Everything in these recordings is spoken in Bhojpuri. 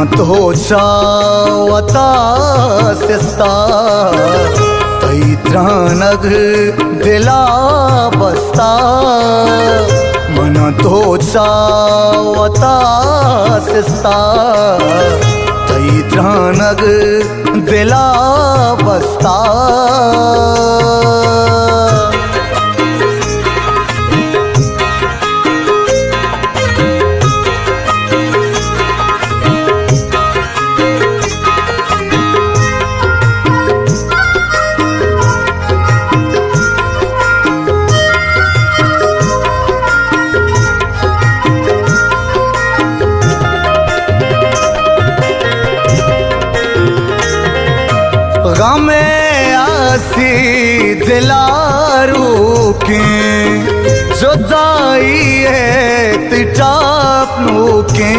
तो चावता सिस्ता तैत्रानग दिला बस्ता मन तो चावता सिस्ता तैत्रानग दिला बस्ता गमे आसी दिलारू के जुदाई है तिटापनू के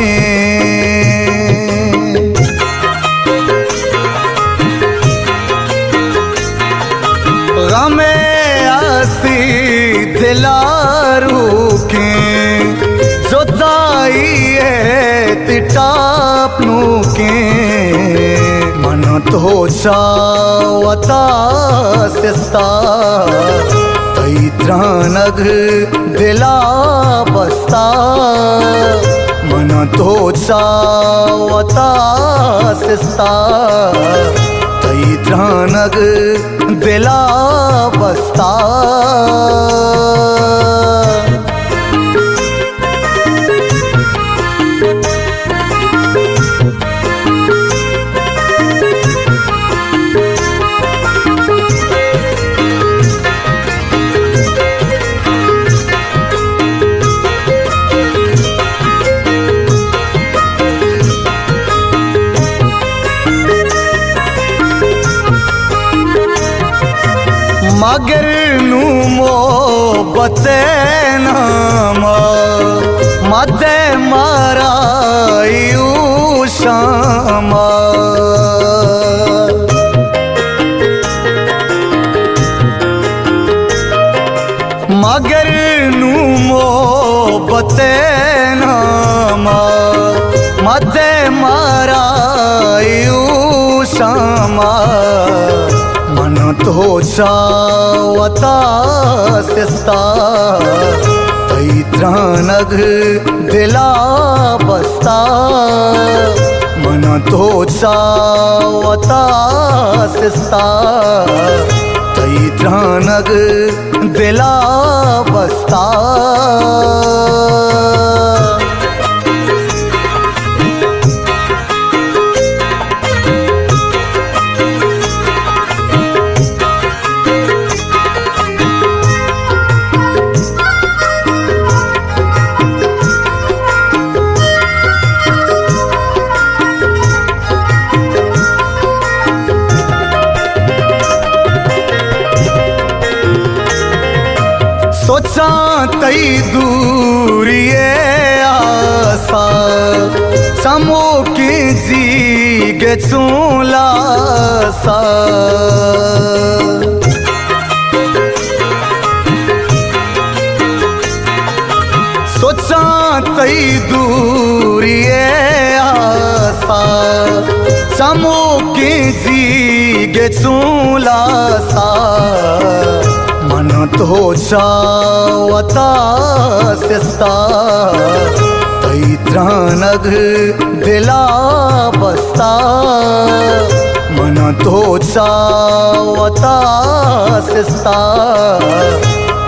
गमे आसी दिलारू के जुदाई है तिटापनू के मन तो चावता सिस्ता तैत्रानग दिला बस्ता मन तो चावता सिस्ता तैत्रानग दिला बस्ता मगर नू मोहब्बते नाम मते मारायू शामा मगर नू मोहब्बते नाम मते मारायू शामा मन तो चावता सिस्ता तैत्रानग दिला बस्ता मन तो चावता सिस्ता तैत्रानग दिला बस्ता सोचा तई दूरिए आसा समो की जी गे चूला सा सोचा तई दूरिए आसा समो की जी गे चूला सा मन तो चावता सिस्ता तैत्रानग दिला बस्ता मन तो चावता सिस्ता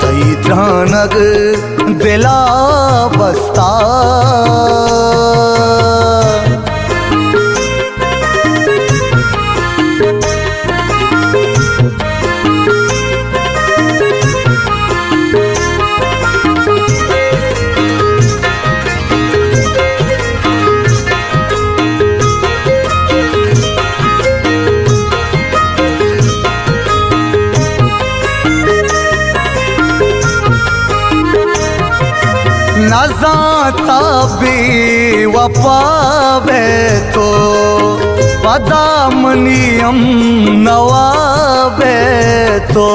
तैत्रानग दिला बस्ता नजाता भी वफावे तो पदामनियम नवाबे तो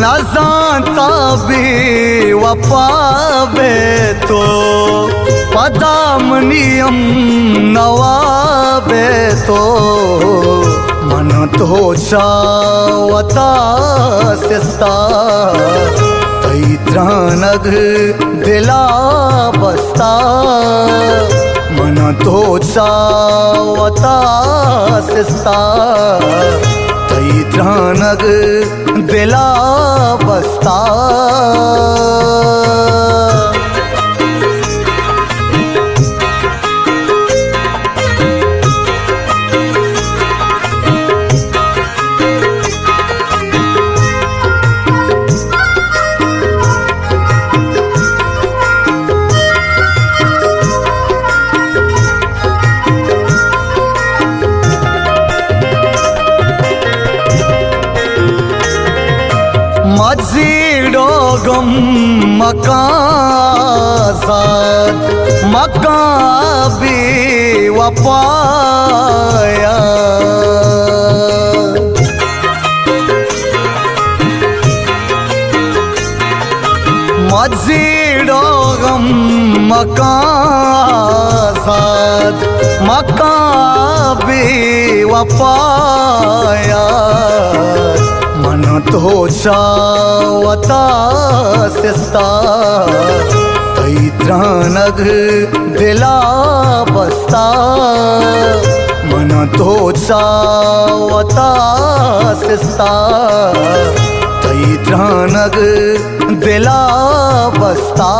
नजाता बी वफा बेतो पदामनियम नवा बेतो मन तोचा वता सिस्ता तैत्रानग दिला बसता मन तोचा वता सिस्ता तैत्रानग दिला बसता मजीडोगम मकासाद मकाबी वपाया मजीडोगम मकासाद मकाबी वपाया मन तोचा वता सिस्ता तैत्रानग दिला बसता मन तोचा वता सिस्ता तैत्रानग दिला बसता